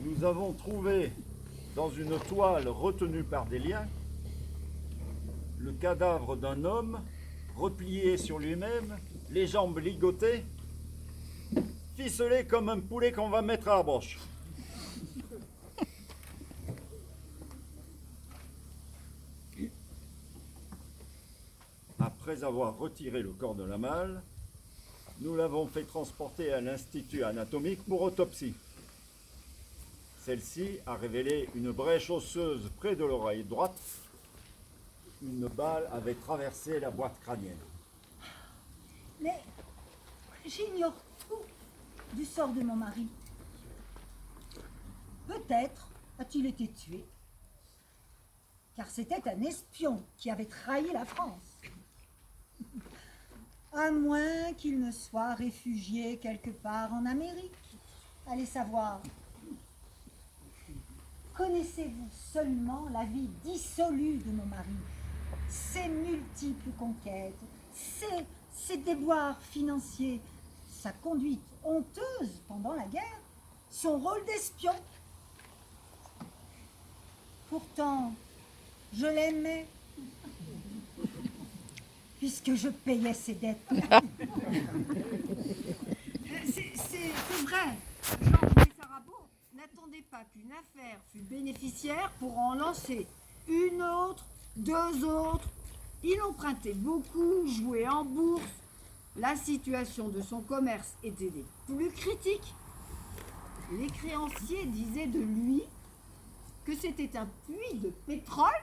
nous avons trouvé dans une toile retenue par des liens le cadavre d'un homme replié sur lui-même, les jambes ligotées, ficelé comme un poulet qu'on va mettre à la broche. Après avoir retiré le corps de la malle, nous l'avons fait transporter à l'Institut anatomique pour autopsie. Celle-ci a révélé une brèche osseuse près de l'oreille droite. Une balle avait traversé la boîte crânienne. Mais j'ignore tout du sort de mon mari. Peut-être a-t-il été tué, car c'était un espion qui avait trahi la France. À moins qu'il ne soit réfugié quelque part en Amérique. Allez savoir. Connaissez-vous seulement la vie dissolue de mon mari, ses multiples conquêtes, ses déboires financiers, sa conduite honteuse pendant la guerre, son rôle d'espion? Pourtant, je l'aimais, puisque je payais ses dettes. C'est vrai. Jean Messarabeau n'attendait pas qu'une affaire fût bénéficiaire pour en lancer une autre, deux autres. Il empruntait beaucoup, jouait en bourse. La situation de son commerce était des plus critiques. Les créanciers disaient de lui que c'était un puits de pétrole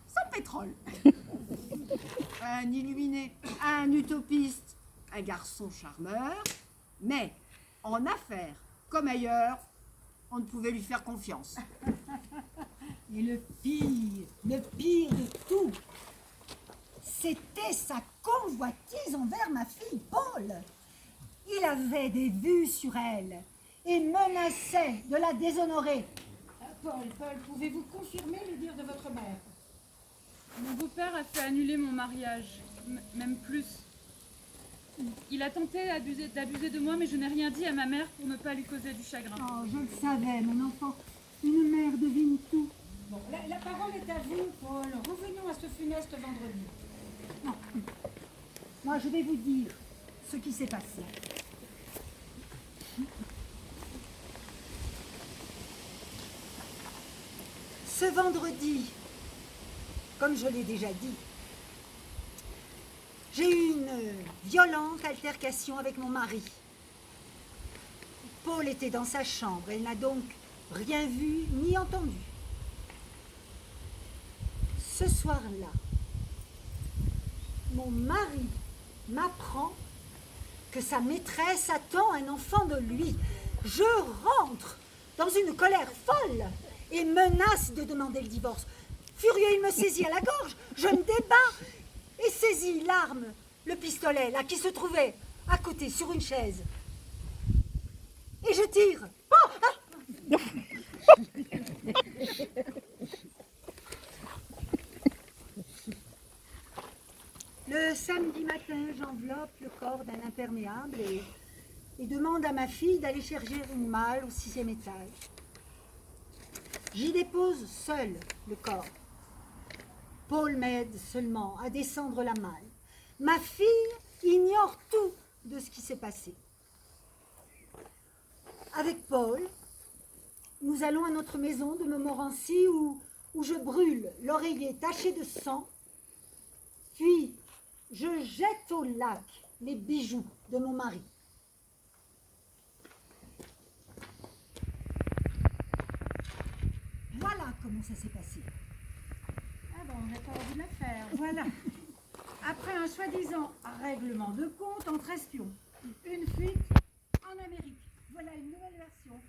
sans pétrole. Un illuminé, un utopiste, un garçon charmeur, mais en affaires comme ailleurs, on ne pouvait lui faire confiance. Et le pire de tout, c'était sa convoitise envers ma fille Paul. Il avait des vues sur elle et menaçait de la déshonorer. Paul, pouvez-vous confirmer le dire de votre mère? Mon beau-père a fait annuler mon mariage, même plus. Il a tenté d'abuser de moi, mais je n'ai rien dit à ma mère pour ne pas lui causer du chagrin. Oh, je le savais, mon enfant. Une mère devine tout. Bon, la parole est à vous, Paul. Revenons à ce funeste vendredi. Non. Moi, je vais vous dire ce qui s'est passé. Ce vendredi, comme je l'ai déjà dit, j'ai eu une violente altercation avec mon mari. Paul était dans sa chambre, elle n'a donc rien vu ni entendu. Ce soir-là, mon mari m'apprend que sa maîtresse attend un enfant de lui. Je rentre dans une colère folle et menace de demander le divorce. Furieux, il me saisit à la gorge, je me débats et saisis l'arme, le pistolet, là, qui se trouvait à côté, sur une chaise. Et je tire. Oh, ah. Le samedi matin, j'enveloppe le corps d'un imperméable et demande à ma fille d'aller chercher une malle au 6e étage. J'y dépose seul le corps. Paul m'aide seulement à descendre la malle. Ma fille ignore tout de ce qui s'est passé. Avec Paul, nous allons à notre maison de Montmorency où je brûle l'oreiller taché de sang, puis je jette au lac les bijoux de mon mari. Voilà comment ça s'est passé. Ah bon, on n'a pas envie de la faire. Voilà. Après un soi-disant règlement de compte entre espions, une fuite en Amérique. Voilà une nouvelle version.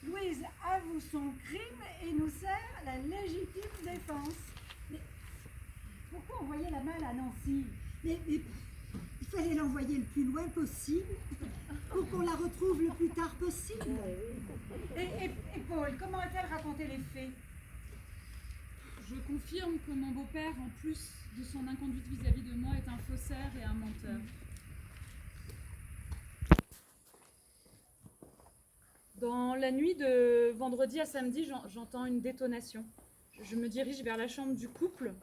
Louise avoue son crime et nous sert la légitime défense. Mais pourquoi envoyer la malle à Nancy? Mais il fallait l'envoyer le plus loin possible pour qu'on la retrouve le plus tard possible. Et Paul, comment a-t-elle raconté les faits? Je confirme que mon beau-père, en plus de son inconduite vis-à-vis de moi, est un faussaire et un menteur. Dans la nuit de vendredi à samedi, j'entends une détonation. Je me dirige vers la chambre du couple.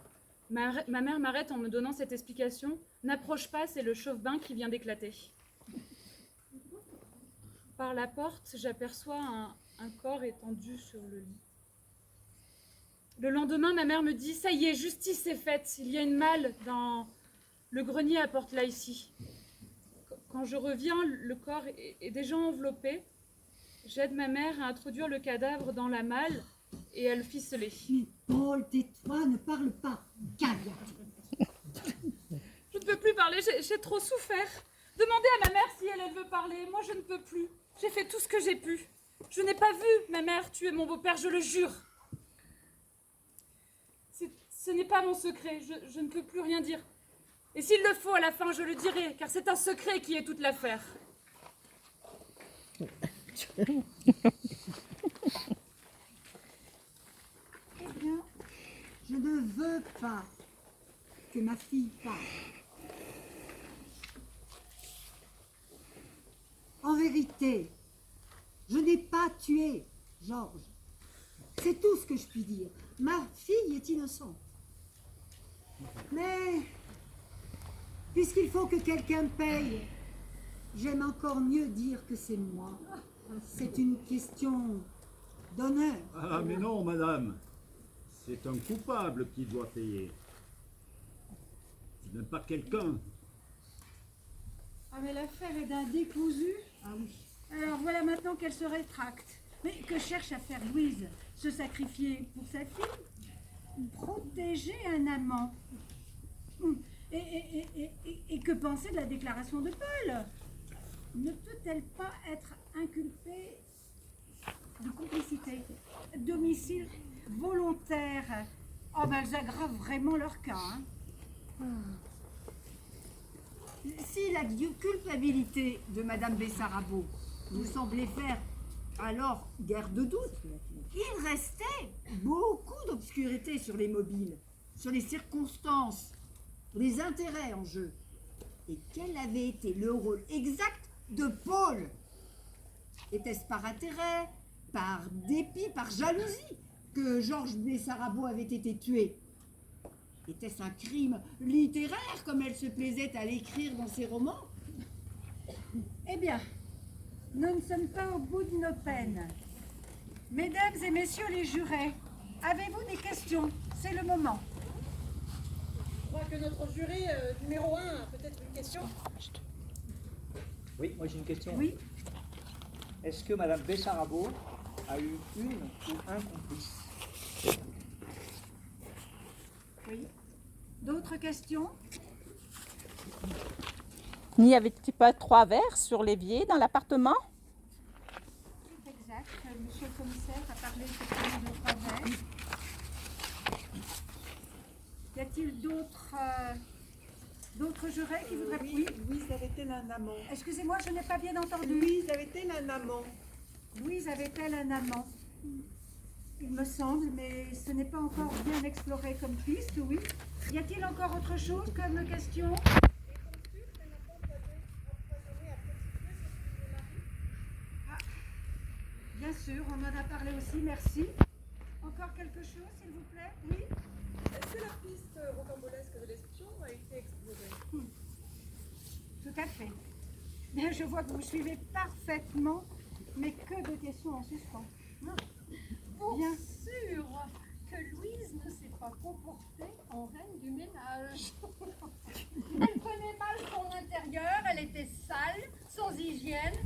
Ma mère m'arrête en me donnant cette explication. N'approche pas, c'est le chauffe-bain qui vient d'éclater. Par la porte, j'aperçois un corps étendu sur le lit. Le lendemain, ma mère me dit « Ça y est, justice est faite. Il y a une malle dans le grenier à Porte-là ici. » Quand je reviens, le corps est déjà enveloppé. J'aide ma mère à introduire le cadavre dans la malle et à le ficeler. Mais Paul, tais-toi, ne parle pas. Calme. Je ne peux plus parler, j'ai trop souffert. Demandez à ma mère si elle veut parler. Moi, je ne peux plus. J'ai fait tout ce que j'ai pu. Je n'ai pas vu ma mère tuer mon beau-père, je le jure. Ce n'est pas mon secret, je ne peux plus rien dire. Et s'il le faut, à la fin, je le dirai, car c'est un secret qui est toute l'affaire. Eh bien, je ne veux pas que ma fille parle. En vérité, je n'ai pas tué Georges. C'est tout ce que je puis dire. Ma fille est innocente. Mais, puisqu'il faut que quelqu'un paye, j'aime encore mieux dire que c'est moi. C'est une question d'honneur. Ah, mais non, madame. C'est un coupable qui doit payer. Même pas quelqu'un. Ah, mais l'affaire est d'un décousu. Ah oui. Alors voilà maintenant qu'elle se rétracte. Mais que cherche à faire Louise? Se sacrifier pour sa fille? Protéger un amant? Et que penser de la déclaration de Paul? Ne peut-elle pas être inculpée de complicité, d'homicide volontaire? Oh ben elles aggravent vraiment leur cas. Si la culpabilité de Madame Bessarabot vous semblait faire alors guère de doute, il restait beaucoup d'obscurité sur les mobiles, sur les circonstances, les intérêts en jeu. Et quel avait été le rôle exact de Paul? Était-ce par intérêt, par dépit, par jalousie que Georges Bessarabot avait été tué? Était-ce un crime littéraire, comme elle se plaisait à l'écrire dans ses romans? Eh bien, nous ne sommes pas au bout de nos peines. Mesdames et messieurs les jurés, avez-vous des questions? C'est le moment. Je crois que notre jury numéro 1 a peut-être une question. Oui, moi j'ai une question. Oui. Est-ce que Madame Bessarabot a eu une ou un complice? Oui. D'autres questions? N'y avait-il pas 3 verres sur l'évier dans l'appartement? Exact. Monsieur le commissaire a parlé effectivement de 3 verres. Y a-t-il d'autres jurés qui voudraient... Oui. Louise avait-elle un amant? Excusez-moi, je n'ai pas bien entendu. Louise avait-elle un amant? Louise avait-elle un amant? Il me semble, mais ce n'est pas encore bien exploré comme piste, oui. Y a-t-il encore autre chose comme question? Ah, bien sûr, on en a parlé aussi, merci. Encore quelque chose, s'il vous plaît? Oui? Est-ce que la piste rocambolesque de l'espion a été explorée? Tout à fait. Bien, je vois que vous suivez parfaitement, mais que de questions en suspens. Pour Bien. sûr que Louise ne s'est pas comportée en reine du ménage. Elle connaît mal son intérieur, elle était sale, sans hygiène,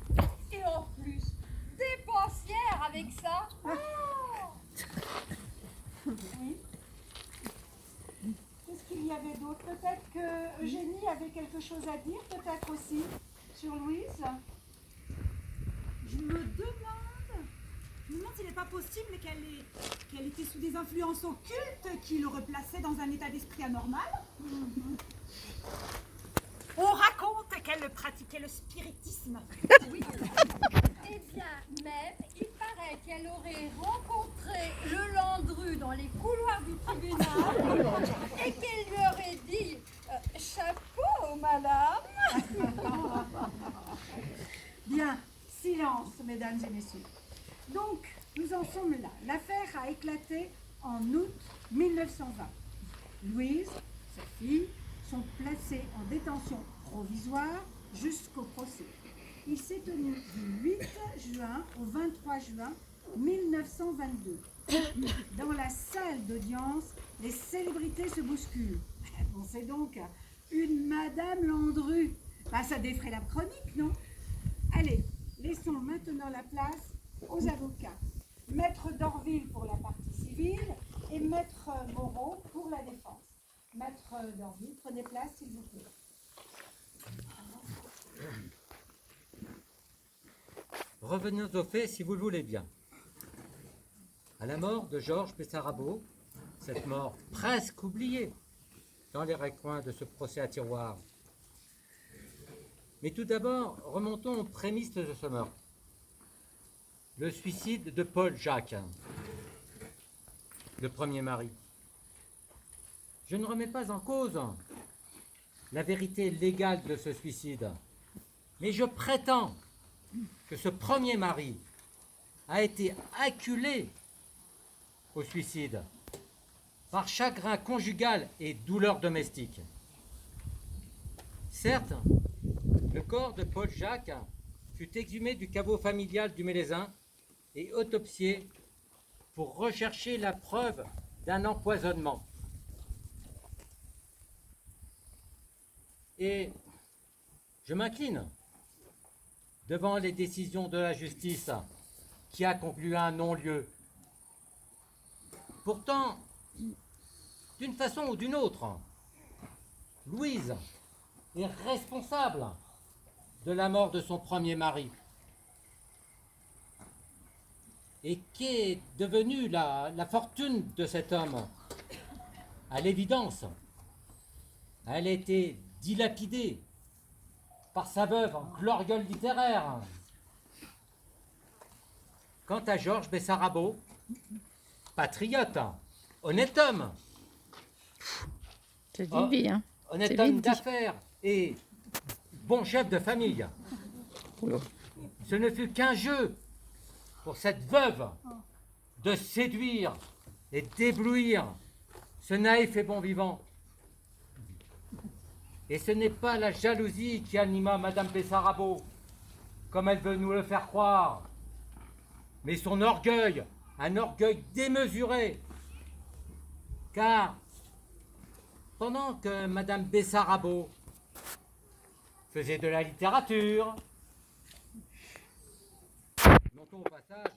et en plus, dépensière avec ça. Oh Oui. Qu'est-ce qu'il y avait d'autre? Peut-être que Eugénie avait quelque chose à dire, peut-être aussi, sur Louise. Je me demande s'il n'est pas possible qu'elle était sous des influences occultes qui le replaçaient dans un état d'esprit anormal. On raconte qu'elle pratiquait le spiritisme. oui. Eh bien, même, il paraît qu'elle aurait rencontré le Landru dans les couloirs du tribunal et qu'elle lui aurait dit « Chapeau, madame !» Bien, silence, mesdames et messieurs. Donc, nous en sommes là. L'affaire a éclaté en août 1920. Louise, sa fille, sont placées en détention provisoire jusqu'au procès. Il s'est tenu du 8 juin au 23 juin 1922. Dans la salle d'audience, les célébrités se bousculent. Pensez donc à une Madame Landru. Ben, ça défraie la chronique, non? Allez, laissons maintenant la place aux avocats. Maître Dorville pour la partie civile et Maître Moreau pour la défense. Maître Dorville, prenez place, s'il vous plaît. Revenons aux faits, si vous le voulez bien. À la mort de Georges Bessarabot, cette mort presque oubliée dans les recoins de ce procès à tiroir. Mais tout d'abord, remontons aux prémices de ce meurtre. Le suicide de Paul Jacques, le premier mari. Je ne remets pas en cause la vérité légale de ce suicide, mais je prétends que ce premier mari a été acculé au suicide par chagrin conjugal et douleur domestique. Certes, le corps de Paul Jacques fut exhumé du caveau familial du Mélézin et autopsié pour rechercher la preuve d'un empoisonnement. Et je m'incline devant les décisions de la justice qui a conclu un non-lieu. Pourtant, d'une façon ou d'une autre, Louise est responsable de la mort de son premier mari. Et qu'est devenue la fortune de cet homme? À l'évidence, elle a été dilapidée par sa veuve en gloriole littéraire. Quant à Georges Bessarabot, patriote, honnête homme, honnête homme d'affaires et bon chef de famille, ce ne fut qu'un jeu pour cette veuve de séduire et d'éblouir ce naïf et bon vivant. Et ce n'est pas la jalousie qui anima Madame Bessarabot, comme elle veut nous le faire croire, mais son orgueil, un orgueil démesuré. Car pendant que Madame Bessarabot faisait de la littérature, notons au passage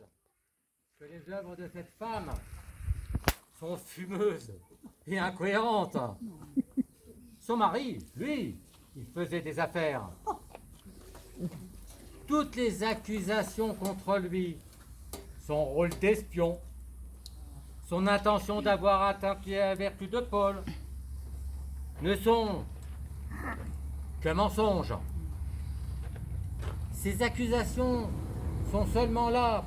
que les œuvres de cette femme sont fumeuses et incohérentes. Son mari, lui, il faisait des affaires. Toutes les accusations contre lui, son rôle d'espion, son intention d'avoir atteint la vertu de Paul, ne sont que mensonges. Ces accusations sont seulement là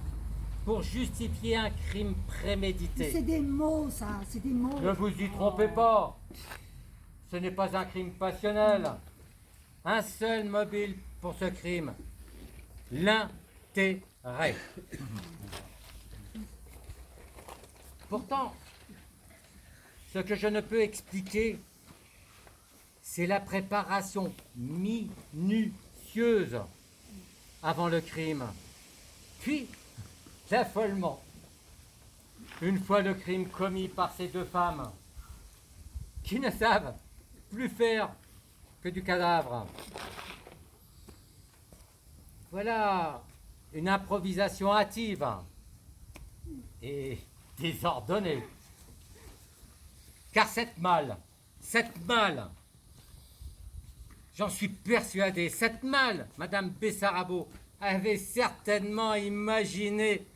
pour justifier un crime prémédité. C'est des mots, ça, c'est des mots. Ne vous y trompez pas. Ce n'est pas un crime passionnel. Un seul mobile pour ce crime. L'intérêt. Pourtant, ce que je ne peux expliquer, c'est la préparation minutieuse avant le crime. Puis, l'affolement. Une fois le crime commis par ces deux femmes, qui ne savent plus faire que du cadavre. Voilà une improvisation hâtive et désordonnée. Car cette malle, j'en suis persuadé, cette malle, Madame Bessarabot avait certainement imaginé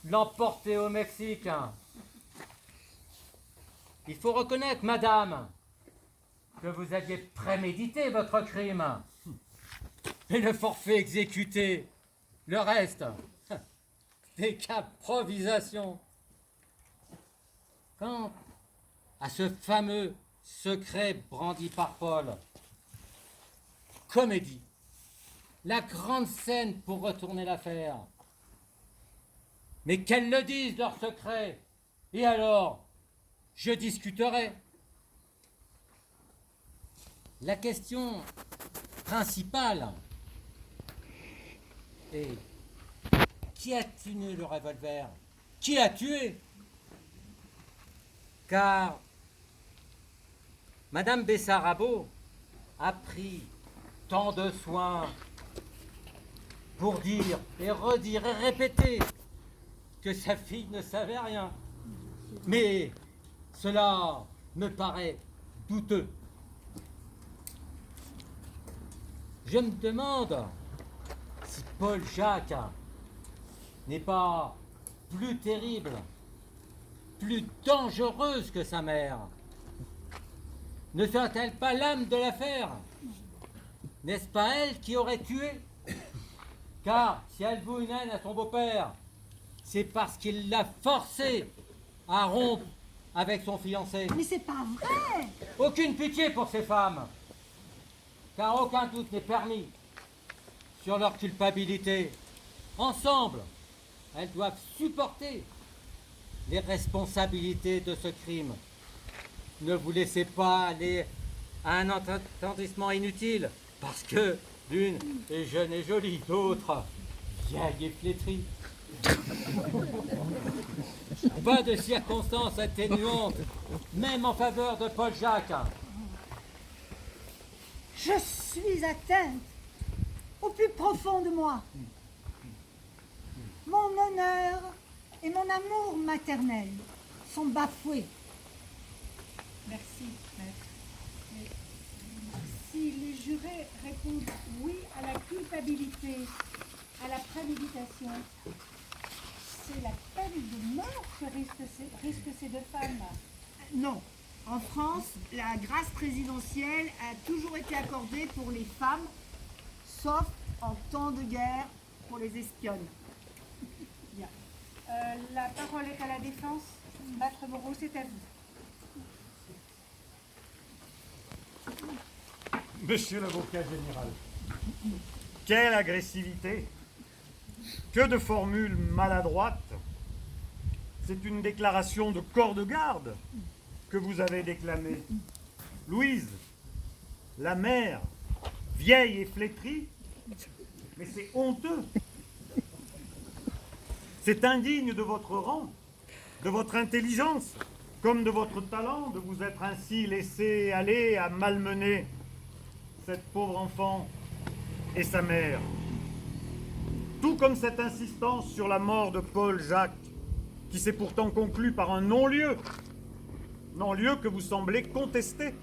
l'emporter au Mexique. Il faut reconnaître, Madame, que vous aviez prémédité votre crime. Et le forfait exécuté, le reste, n'est qu'improvisation. Quant à ce fameux secret brandi par Paul, comédie, la grande scène pour retourner l'affaire. Mais qu'elles le disent, leur secret. Et alors, je discuterai. La question principale est: qui a tenu le revolver? Qui a tué? Car Madame Bessarabot a pris tant de soin pour dire et redire et répéter que sa fille ne savait rien. Mais cela me paraît douteux. Je me demande si Paul Jacques n'est pas plus terrible, plus dangereuse que sa mère. Ne sera-t-elle pas l'âme de l'affaire? N'est-ce pas elle qui aurait tué? Car si elle voue une haine à son beau-père, c'est parce qu'il l'a forcée à rompre avec son fiancé. Mais c'est pas vrai! Aucune pitié pour ces femmes, car aucun doute n'est permis sur leur culpabilité. Ensemble, elles doivent supporter les responsabilités de ce crime. Ne vous laissez pas aller à un attendrissement inutile, parce que l'une est jeune et jolie, l'autre vieille et flétrie. Pas de circonstances atténuantes, même en faveur de Paul Jacques. Je suis atteinte au plus profond de moi. Mon honneur et mon amour maternel sont bafoués. Merci, maître. Mais si les jurés répondent oui à la culpabilité, à la préméditation, c'est la peine de mort que risquent ces deux femmes. Non. En France, la grâce présidentielle a toujours été accordée pour les femmes, sauf en temps de guerre pour les espionnes. Bien. La parole est à la défense. Maître Moreau, c'est à vous. Monsieur l'avocat général, quelle agressivité! Que de formules maladroites! C'est une déclaration de corps de garde que vous avez déclamée. Louise, la mère, vieille et flétrie, mais c'est honteux. C'est indigne de votre rang, de votre intelligence, comme de votre talent de vous être ainsi laissé aller à malmener cette pauvre enfant et sa mère. Tout comme cette insistance sur la mort de Paul Jacques, qui s'est pourtant conclue par un non-lieu. Non-lieu que vous semblez contester.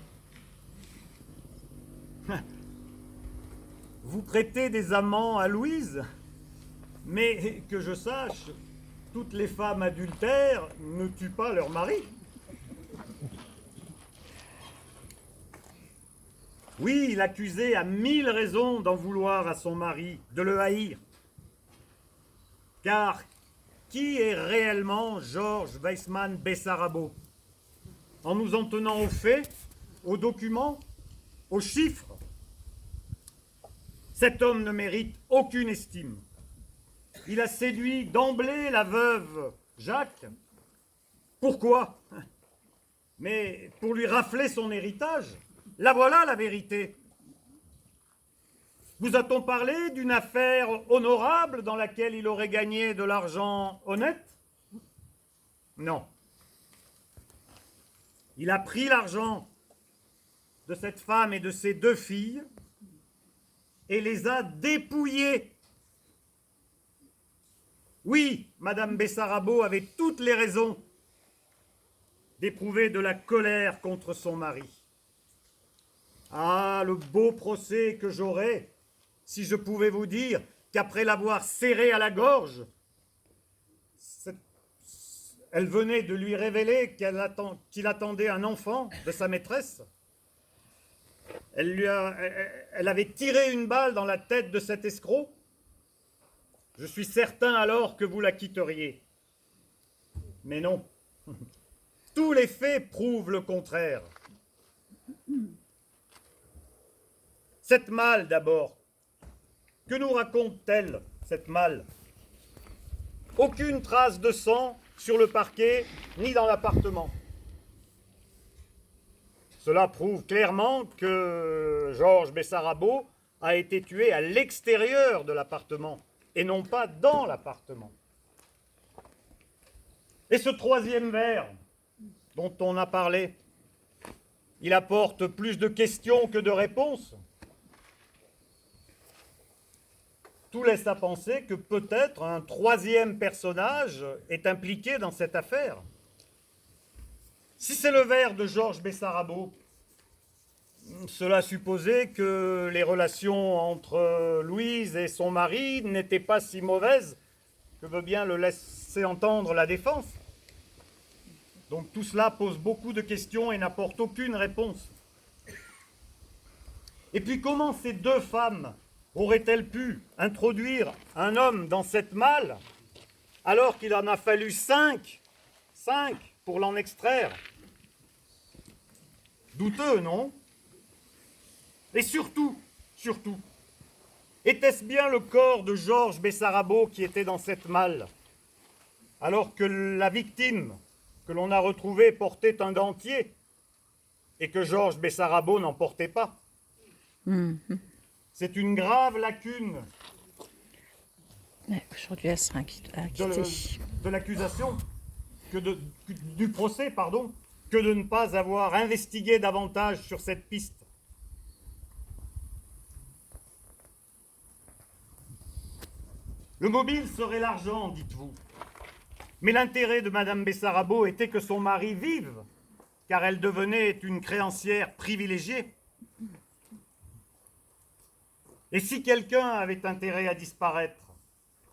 Vous prêtez des amants à Louise, mais que je sache, toutes les femmes adultères ne tuent pas leur mari. Oui, l'accusé a 1000 raisons d'en vouloir à son mari, de le haïr. Car qui est réellement Georges Weissmann Bessarabot? En nous en tenant aux faits, aux documents, aux chiffres. Cet homme ne mérite aucune estime. Il a séduit d'emblée la veuve Jacques. Pourquoi? Mais pour lui rafler son héritage. La voilà la vérité. Vous a-t-on parlé d'une affaire honorable dans laquelle il aurait gagné de l'argent honnête? Non. Il a pris l'argent de cette femme et de ses 2 filles et les a dépouillées. Oui, Madame Bessarabot avait toutes les raisons d'éprouver de la colère contre son mari. Ah, le beau procès que j'aurais si je pouvais vous dire qu'après l'avoir serré à la gorge, elle venait de lui révéler qu'il attendait un enfant de sa maîtresse. Elle avait tiré une balle dans la tête de cet escroc. Je suis certain alors que vous la quitteriez. Mais non. Tous les faits prouvent le contraire. Cette malle, d'abord. Que nous raconte-t-elle, cette malle? Aucune trace de sang sur le parquet ni dans l'appartement. Cela prouve clairement que Georges Bessarabot a été tué à l'extérieur de l'appartement et non pas dans l'appartement. Et ce troisième verre dont on a parlé, il apporte plus de questions que de réponses. Tout laisse à penser que peut-être un troisième personnage est impliqué dans cette affaire. Si c'est le verre de Georges Bessarabot, cela supposait que les relations entre Louise et son mari n'étaient pas si mauvaises que veut bien le laisser entendre la défense. Donc tout cela pose beaucoup de questions et n'apporte aucune réponse. Et puis comment ces deux femmes auraient-elles pu introduire un homme dans cette malle alors qu'il en a fallu 5 pour l'en extraire? Douteux, non? Et surtout, était-ce bien le corps de Georges Bessarabot qui était dans cette malle, alors que la victime que l'on a retrouvée portait un dentier et que Georges Bessarabot n'en portait pas? C'est une grave lacune aujourd'hui, elle sera acquittée. de l'accusation, du procès, pardon, que de ne pas avoir investigué davantage sur cette piste. Le mobile serait l'argent, dites-vous. Mais l'intérêt de Madame Bessarabot était que son mari vive, car elle devenait une créancière privilégiée. Et si quelqu'un avait intérêt à disparaître,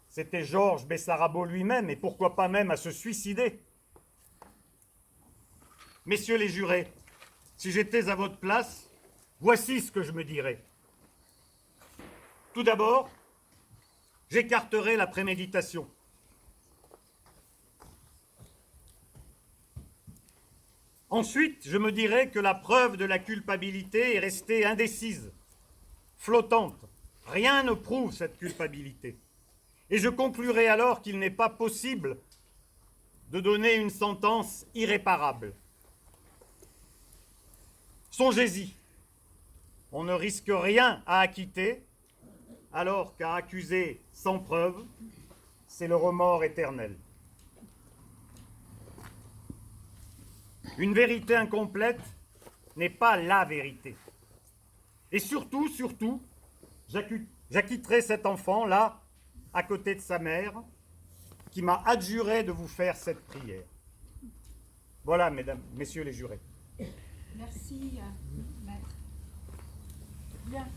c'était Georges Bessarabot lui-même, et pourquoi pas même à se suicider. Messieurs les jurés, si j'étais à votre place, voici ce que je me dirais. Tout d'abord, j'écarterai la préméditation. Ensuite, je me dirais que la preuve de la culpabilité est restée indécise, flottante. Rien ne prouve cette culpabilité. Et je conclurai alors qu'il n'est pas possible de donner une sentence irréparable. Songez-y, on ne risque rien à acquitter, alors qu'à accuser sans preuve, c'est le remords éternel. Une vérité incomplète n'est pas la vérité. Et surtout, j'acquitterai cet enfant, là, à côté de sa mère, qui m'a adjuré de vous faire cette prière. Voilà, mesdames, messieurs les jurés. Merci, maître. Bien.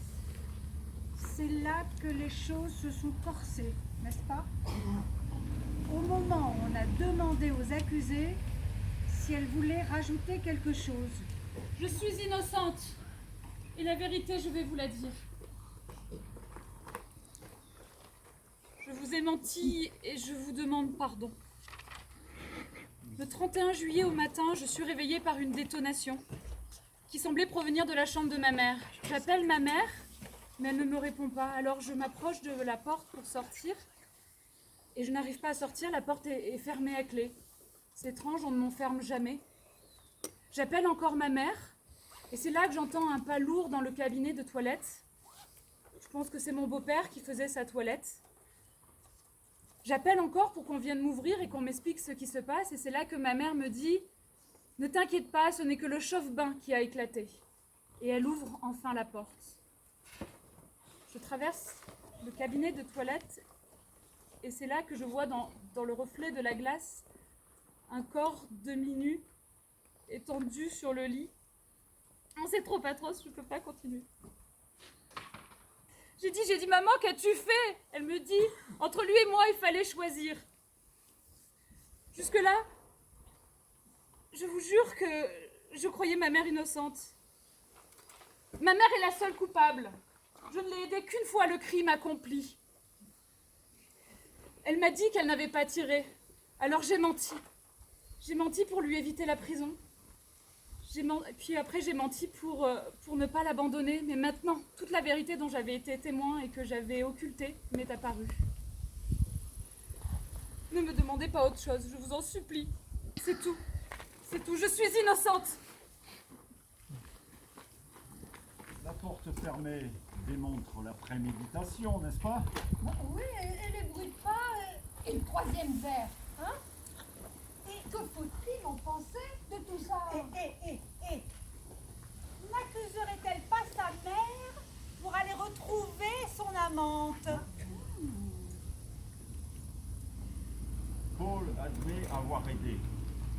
C'est là que les choses se sont corsées, n'est-ce pas? Au moment où on a demandé aux accusés si elles voulaient rajouter quelque chose. Je suis innocente. Et la vérité, je vais vous la dire. Je vous ai menti et je vous demande pardon. Le 31 juillet au matin, je suis réveillée par une détonation qui semblait provenir de la chambre de ma mère. J'appelle ma mère, mais elle ne me répond pas. Alors je m'approche de la porte pour sortir et je n'arrive pas à sortir. La porte est fermée à clé. C'est étrange, on ne m'enferme jamais. J'appelle encore ma mère et c'est là que j'entends un pas lourd dans le cabinet de toilette. Je pense que c'est mon beau-père qui faisait sa toilette. J'appelle encore pour qu'on vienne m'ouvrir et qu'on m'explique ce qui se passe. Et c'est là que ma mère me dit « Ne t'inquiète pas, ce n'est que le chauffe-bain qui a éclaté. » Et elle ouvre enfin la porte. Je traverse le cabinet de toilette et c'est là que je vois dans le reflet de la glace un corps demi-nu étendu sur le lit. Oh, c'est trop atroce, je ne peux pas continuer. J'ai dit, maman, qu'as-tu fait? Elle me dit, entre lui et moi, il fallait choisir. Jusque-là, je vous jure que je croyais ma mère innocente. Ma mère est la seule coupable. Je ne l'ai aidée qu'une fois le crime accompli. Elle m'a dit qu'elle n'avait pas tiré. Alors j'ai menti. J'ai menti pour lui éviter la prison. Puis après, j'ai menti pour ne pas l'abandonner. Mais maintenant, toute la vérité dont j'avais été témoin et que j'avais occultée m'est apparue. Ne me demandez pas autre chose, je vous en supplie. C'est tout. C'est tout. Je suis innocente. La porte fermée démontre la préméditation, n'est-ce pas? Oui, et les bruits de pas et le troisième verre, hein? Et que faut-il en penser de tout ça? N'accuserait-elle pas sa mère pour aller retrouver son amante? Paul admet avoir aidé.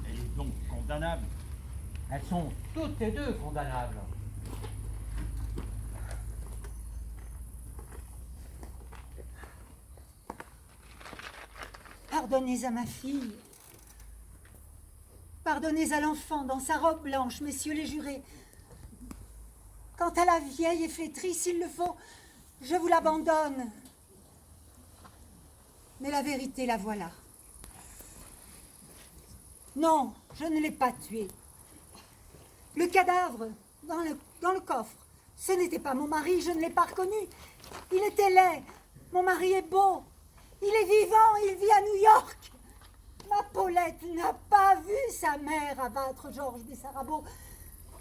Elle est donc condamnable. Elles sont toutes les deux condamnables. Pardonnez à ma fille. Pardonnez à l'enfant dans sa robe blanche, messieurs les jurés. Quant à la vieille et flétrie, s'il le faut, je vous l'abandonne. Mais la vérité, la voilà. Non, je ne l'ai pas tué. Le cadavre dans le coffre, ce n'était pas mon mari, je ne l'ai pas reconnu. Il était laid. Mon mari est beau. Il est vivant, il vit à New York. Ma Paulette n'a pas vu sa mère abattre Georges Bessarabot.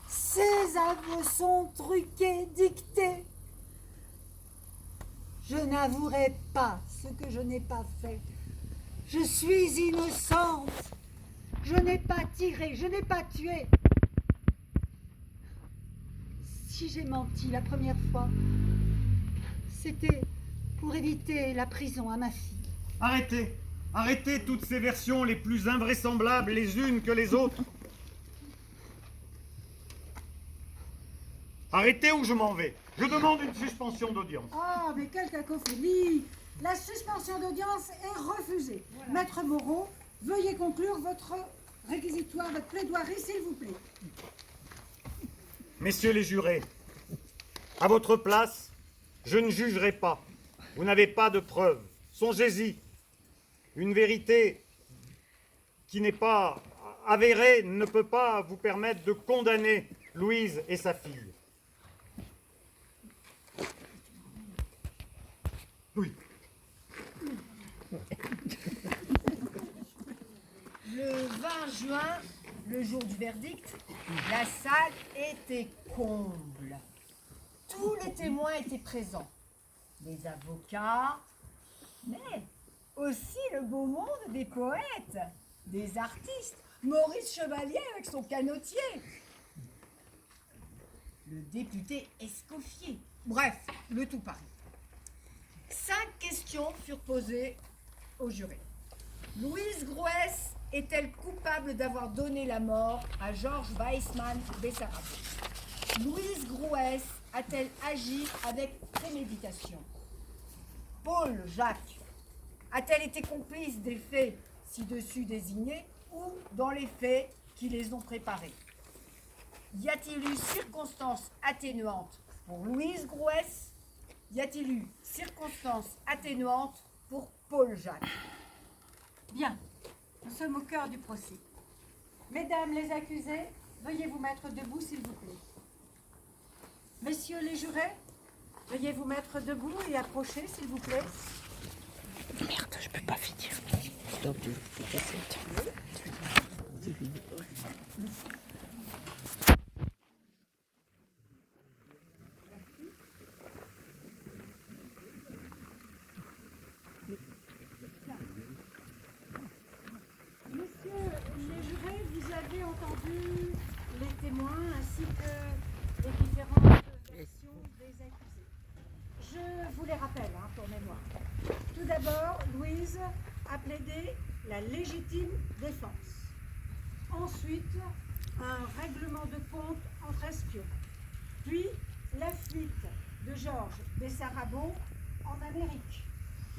Ses aveux sont truqués, dictés. Je n'avouerai pas ce que je n'ai pas fait. Je suis innocente. Je n'ai pas tiré, je n'ai pas tué. Si j'ai menti la première fois, c'était pour éviter la prison à ma fille. Arrêtez! Arrêtez toutes ces versions les plus invraisemblables les unes que les autres. Arrêtez ou je m'en vais. Je demande une suspension d'audience. Oh, mais quelle cacophonie! La suspension d'audience est refusée. Voilà. Maître Moreau, veuillez conclure votre réquisitoire, votre plaidoirie, s'il vous plaît. Messieurs les jurés, à votre place, je ne jugerai pas. Vous n'avez pas de preuves. Songez-y. Une vérité qui n'est pas avérée ne peut pas vous permettre de condamner Louise et sa fille. Oui. Le 20 juin, le jour du verdict, la salle était comble. Tous les témoins étaient présents. Les avocats, mais aussi le beau monde des poètes, des artistes. Maurice Chevalier avec son canotier. Le député Escoffier. Bref, le tout Paris. 5 questions furent posées aux jurés. Louise Grouès est-elle coupable d'avoir donné la mort à Georges Weissmann Bessarabot? Louise Grouès a-t-elle agi avec préméditation? Paul Jacques a-t-elle été complice des faits ci-dessus désignés ou dans les faits qui les ont préparés? Y a-t-il eu circonstances atténuantes pour Louise Grouès? Y a-t-il eu circonstances atténuantes pour Paul Jacques? Bien, nous sommes au cœur du procès. Mesdames les accusées, veuillez vous mettre debout, s'il vous plaît. Messieurs les jurés, veuillez vous mettre debout et approcher, s'il vous plaît. Merde, je peux pas finir. Messieurs les jurés, vous avez entendu les témoins ainsi que les différentes versions des accusés. Je vous les rappelle, pour mémoire. Tout d'abord, Louise a plaidé la légitime défense. Ensuite, un règlement de compte entre espions. Puis, la fuite de Georges Bessarabot en Amérique.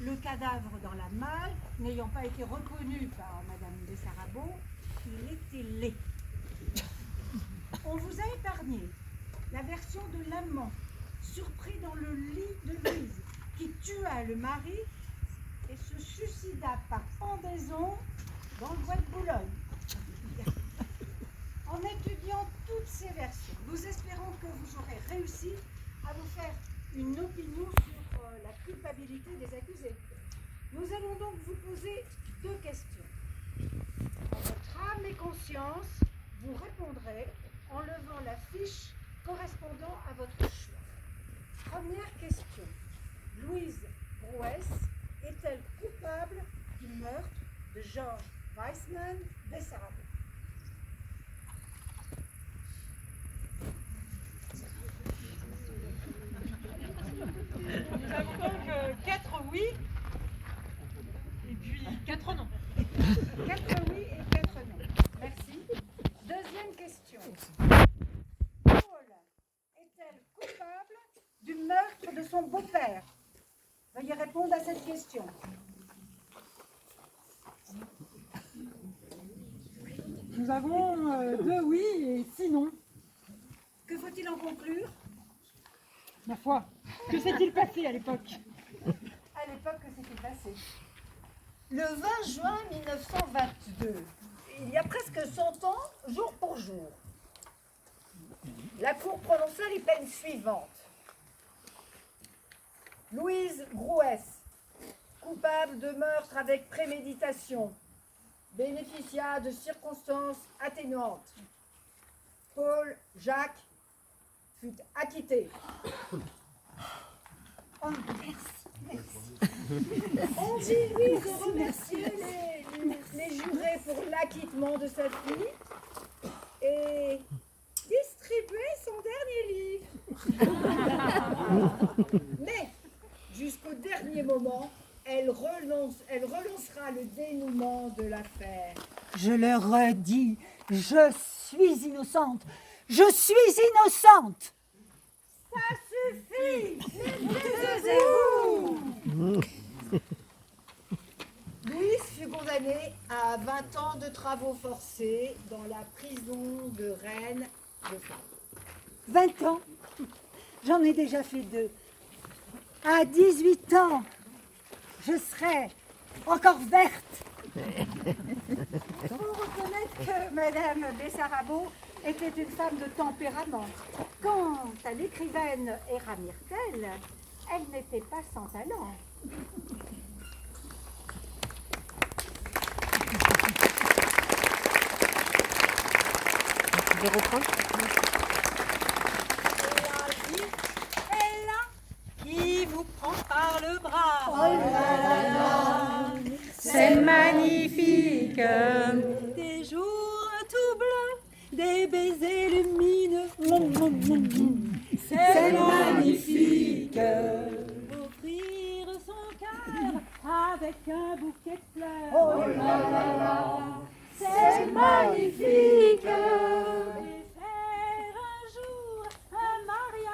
Le cadavre dans la malle, n'ayant pas été reconnu par Madame Bessarabot, il était laid. On vous a épargné la version de l'amant, surpris dans le lit de Louise, qui tua le mari et se suicida par pendaison dans le bois de Boulogne. En étudiant toutes ces versions, nous espérons que vous aurez réussi à vous faire une opinion sur la culpabilité des accusés. Nous allons allons donc vous poser 2 questions. En votre âme et conscience, vous répondrez en levant la fiche correspondant à votre choix. Première question. Louise Brouès est-elle coupable du meurtre de Georges Weissmann Bessarabia? Nous avons donc 4 oui et puis 4 non. 4 oui et 4 non. Merci. Deuxième question. Paul est-elle coupable du meurtre de son beau-père? Veuillez répondre à cette question. Nous avons 2 oui et 6 non. Que faut-il en conclure? Ma foi, que s'est-il passé à l'époque? À l'époque, que s'est-il passé? Le 20 juin 1922, il y a presque 100 ans, jour pour jour, la Cour prononça les peines suivantes. Louise Brouès, coupable de meurtre avec préméditation, bénéficia de circonstances atténuantes. Paul Jacques fut acquitté. Oh, merci. On dit oui de remercier les jurés pour l'acquittement de sa fille et distribuer son dernier livre. Mais, jusqu'au dernier moment, elle relancera le dénouement de l'affaire. Je le redis, je suis innocente. Je suis innocente. Ça suffit! Taisez-vous! Louise fut condamnée à 20 ans de travaux forcés dans la prison de Rennes de Femme. 20 ans. J'en ai déjà fait 2. À 18 ans, je serai encore verte. Il faut reconnaître que Madame Bessarabot était une femme de tempérament. Quant à l'écrivaine Héra Myrtel, elle n'était pas sans talent. Je reprends. Elle qui vous prend par le bras. Oh là là là. C'est magnifique. Des jours tout bleus, des baisers lumineux. C'est magnifique. Offrir son cœur avec un bouquet de fleurs. Oh là là là. C'est magnifique.